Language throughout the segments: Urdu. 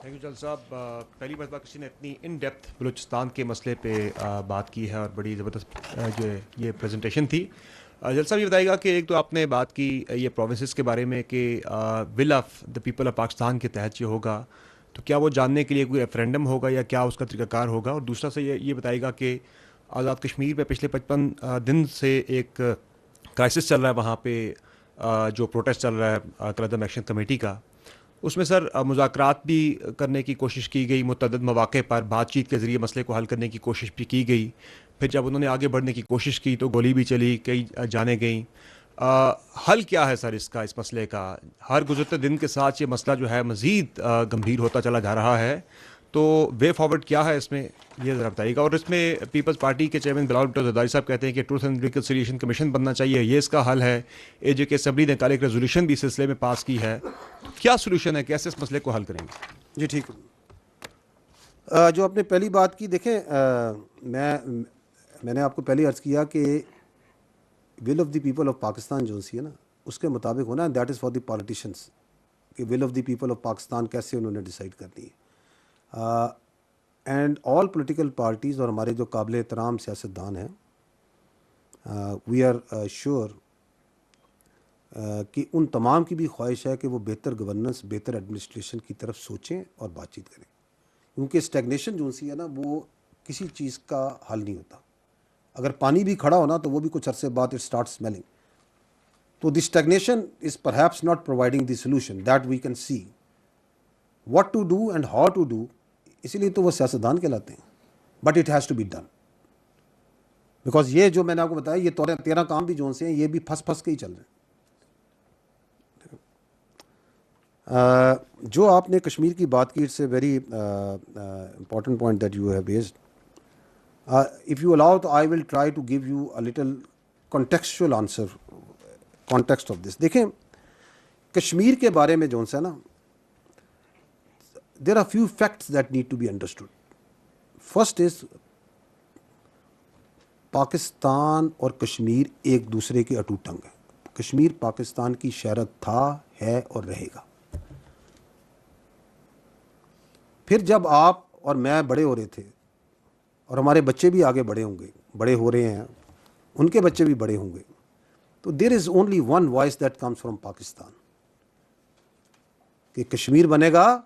تھینک یو جل صاحب. پہلی مرتبہ کسی نے اتنی ان ڈیپتھ بلوچستان کے مسئلے پہ بات کی ہے اور بڑی زبردست جو ہے یہ پریزنٹیشن تھی. جل صاحب یہ بتائیے گا کہ ایک تو آپ نے بات کی یہ پروونسز کے بارے میں کہ will of the people of Pakistan کے تحت یہ ہوگا تو کیا وہ جاننے کے لیے کوئی ریفرینڈم ہوگا یا کیا اس کا طریقہ کار ہوگا. اور دوسرا سے یہ بتائیے گا کہ آزاد کشمیر پہ پچھلے 55 دن سے ایک کرائسس چل رہا ہے وہاں پہ جو پروٹیسٹ چل رہا ہے قلعہ ایکشن کمیٹی کا. اس میں سر مذاکرات بھی کرنے کی کوشش کی گئی, متعدد مواقع پر بات چیت کے ذریعے مسئلے کو حل کرنے کی کوشش بھی کی گئی. پھر جب انہوں نے آگے بڑھنے کی کوشش کی تو گولی بھی چلی, کئی جانیں گئیں. حل کیا ہے سر اس کا, اس مسئلے کا؟ ہر گزرتے دن کے ساتھ یہ مسئلہ جو ہے مزید گمبھیر ہوتا چلا جا رہا ہے, تو وے فارورڈ کیا ہے اس میں, یہ ذرا بتائیے گا. اور اس میں پیپلز پارٹی کے چیئرمین بلاول بھٹو زرداری صاحب کہتے ہیں کہ ٹروتھ اینڈ ریکنسیلیشن کمیشن بننا چاہیے, یہ اس کا حل ہے. اے جے کے اسمبلی نے کل ایک ریزولوشن بھی اس سلسلے میں پاس کی ہے. تو کیا سولوشن ہے, کیسے اس مسئلے کو حل کریں گے؟ جی ٹھیک ہے. جو آپ نے پہلی بات کی, دیکھیں میں نے آپ کو پہلے عرض کیا کہ will of the people of Pakistan جو سی ہے نا اس کے مطابق ہونا ہے, that is for the politicians کہ will of the people of Pakistan کیسے انہوں نے ڈیسائیڈ کرنی ہے. اینڈ آل پولیٹیکل پارٹیز اور ہمارے جو قابل احترام سیاستدان ہیں, وی آر شیور کہ ان تمام کی بھی خواہش ہے کہ وہ بہتر گورننس, بہتر ایڈمنسٹریشن کی طرف سوچیں اور بات چیت کریں, کیونکہ اسٹیگنیشن جو سی ہے نا وہ کسی چیز کا حل نہیں ہوتا. اگر پانی بھی کھڑا ہونا تو وہ بھی کچھ عرصے بعد اٹ اسٹارٹ اسمیلنگ. تو the stagnation is perhaps not providing the solution that we can see what to do and how to do. اسی لیے تو وہ سیاستدان کہلاتے ہیں. But it has to be done, because یہ جو میں نے آپ کو بتایا یہ 13 کام بھی جو سے ہیں یہ بھی پھنس کے ہی چل رہے ہیں. جو آپ نے کشمیر کی بات کی, it's a very important point that you have raised. If you allow تو I will try to give you a little contextual answer, context of this. دیکھیں کشمیر کے بارے میں جو ہے نا, there are few facts that need to be understood. First is Pakistan اور کشمیر ایک دوسرے کے اٹوٹ انگ ہیں. کشمیر پاکستان کی شہرت تھا, ہے اور رہے گا. پھر جب آپ اور میں بڑے ہو رہے تھے اور ہمارے بچے بھی آگے بڑے ہوں گے, بڑے ہو رہے ہیں, ان کے بچے بھی بڑے ہوں گے, تو there is only one voice that comes from Pakistan کہ کشمیر بنے گا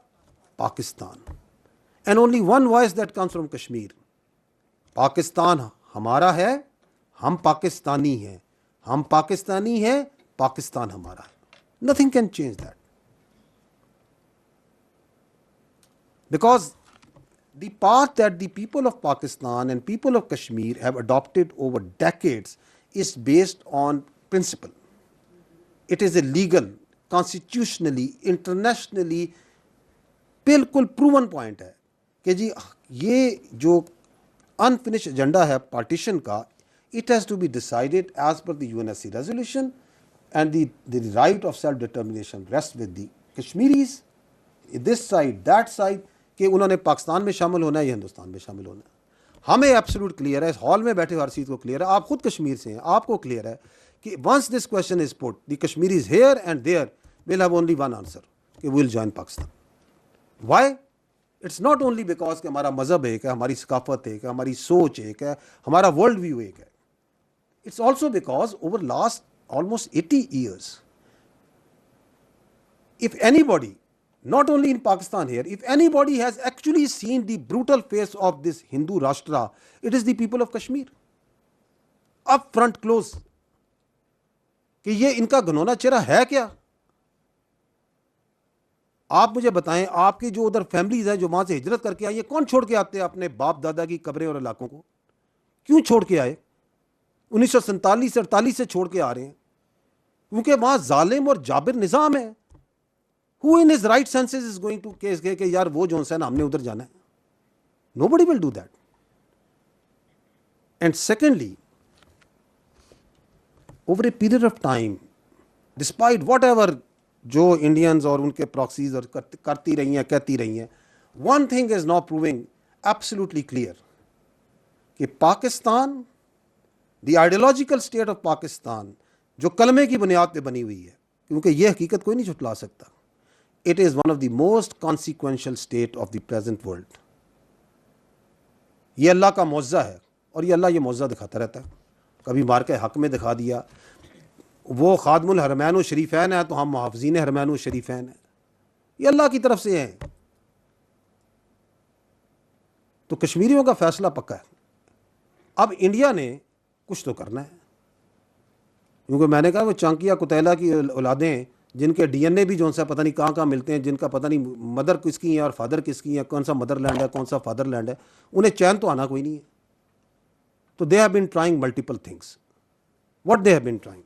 Pakistan. And only one voice that comes from Kashmir, Pakistan ہمارا ہے, ہم پاکستانی ہیں, ہم پاکستانی ہیں, پاکستان ہمارا ہے. Nothing can change that, because the path that the people of Pakistan and people of Kashmir have adopted over decades is based on principle. It is a legal, constitutionally, internationally بالکل پروون پوائنٹ ہے کہ جی یہ جو انفنش ایجنڈا ہے پارٹیشن کا, it has to be decided as per the UNSC resolution, and the right of self determination rest with the Kashmiris, this side that side, کہ انہوں نے پاکستان میں شامل ہونا ہے یا ہندوستان میں شامل ہونا ہے. ہمیں ایبسولوٹ کلیئر ہے, اس ہال میں بیٹھے ہر چیز کو کلیئر ہے, آپ خود کشمیر سے ہیں, آپ کو کلیئر ہے کہ once this question is put, the Kashmiris here and there will have only one answer کہ we will join Pakistan. Why? It's not only because کہ ہمارا مذہب ایک ہے, ہماری ثقافت ایک ہے, ہماری سوچ ایک ہے, ہمارا ورلڈ ویو ایک ہے. It's also because over last almost 80 years, if anybody, not only in Pakistan here, if anybody has actually seen the brutal face of this Hindu Rashtra, it is the people of Kashmir. Up front close. کہ یہ ان کا گھنونا چہرہ ہے کیا؟ آپ مجھے بتائیں, آپ کی جو ادھر فیملیز ہیں جو وہاں سے ہجرت کر کے آئی ہیں, کون چھوڑ کے آتے ہیں اپنے باپ دادا کی قبریں اور علاقوں کو؟ کیوں چھوڑ کے آئے؟ 1947 سے 48 سے چھوڑ کے آ رہے ہیں, کیونکہ وہاں ظالم اور جابر نظام ہے. Who in his right senses is going to کہ یار وہ جو ہے نا ہم نے ادھر جانا ہے؟ Nobody will do that. And secondly, over a period of time, despite whatever جو انڈینز اور ان کے پراکسیز اور کرتی رہی ہیں, کہتی رہی ہیں, one thing is now proving absolutely clear کہ Pakistan, the ideological state of Pakistan, جو کلمے کی بنیاد پہ بنی ہوئی ہے, کیونکہ یہ حقیقت کوئی نہیں جھٹلا سکتا, it is one of the most consequential state of the present world. یہ اللہ کا معجزہ ہے اور یہ اللہ یہ معجزہ دکھاتا رہتا ہے. کبھی مار کے حق میں دکھا دیا. وہ خادم الحرمین و شریفین ہے تو ہم محافظین حرمین و شریفین ہیں. یہ اللہ کی طرف سے ہیں. تو کشمیریوں کا فیصلہ پکا ہے. اب انڈیا نے کچھ تو کرنا ہے, کیونکہ میں نے کہا وہ چانکیا کتیلا کی اولادیں جن کے ڈی این اے بھی جو سا پتہ نہیں کہاں کہاں ملتے ہیں, جن کا پتہ نہیں مدر کس کی ہیں اور فادر کس کی ہیں, کون سا مدر لینڈ ہے کون سا فادر لینڈ ہے, انہیں چین تو آنا کوئی نہیں ہے. تو they have been trying multiple things. What they have been trying,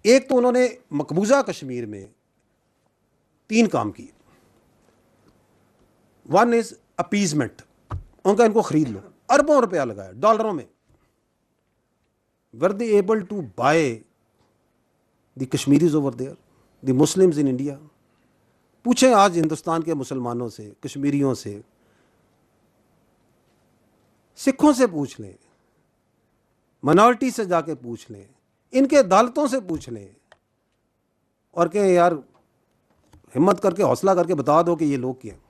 ایک تو انہوں نے مقبوضہ کشمیر میں 3 کام کیے. ون از اپیزمنٹ, ان کا ان کو خرید لو, اربوں روپیہ لگایا ڈالروں میں. were they able to buy the Kashmiris over there, the Muslims in India? پوچھیں آج ہندوستان کے مسلمانوں سے, کشمیریوں سے, سکھوں سے پوچھ لیں, منارٹی سے جا کے پوچھ لیں, ان کے عدالتوں سے پوچھ لیں, اور کہ یار ہمت کر کے حوصلہ کر کے بتا دو کہ یہ لوگ کیا ہیں.